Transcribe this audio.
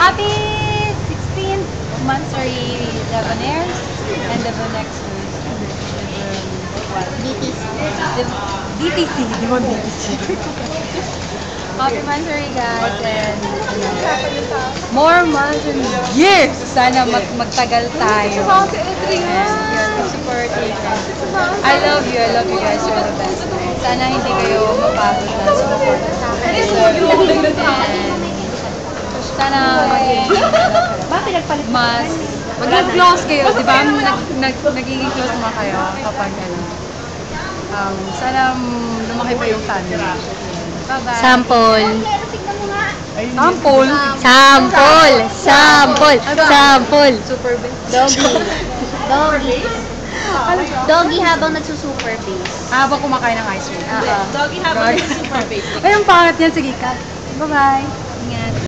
Happy 16th Mansari Debonaires and Debonexers. DTC, di ba DTC? Happy Mansari guys and more months and years! Sana magtagal tayo. And support I love you guys, you're the best. Sana hindi kayo mapagod na support sa akin. Sana mas maging close kayo, di ba? Nagiging close naman kayo kapag sana lumaki pa yung family. Bye-bye. Sample. Sample? Sample. Super big. Doggy habang nagsusuper base. Habang kumakain ng ice cream. Doggy habang nagsusuper base. Ay, ang pangat niyan. Sige, cut. Bye-bye. Ingat.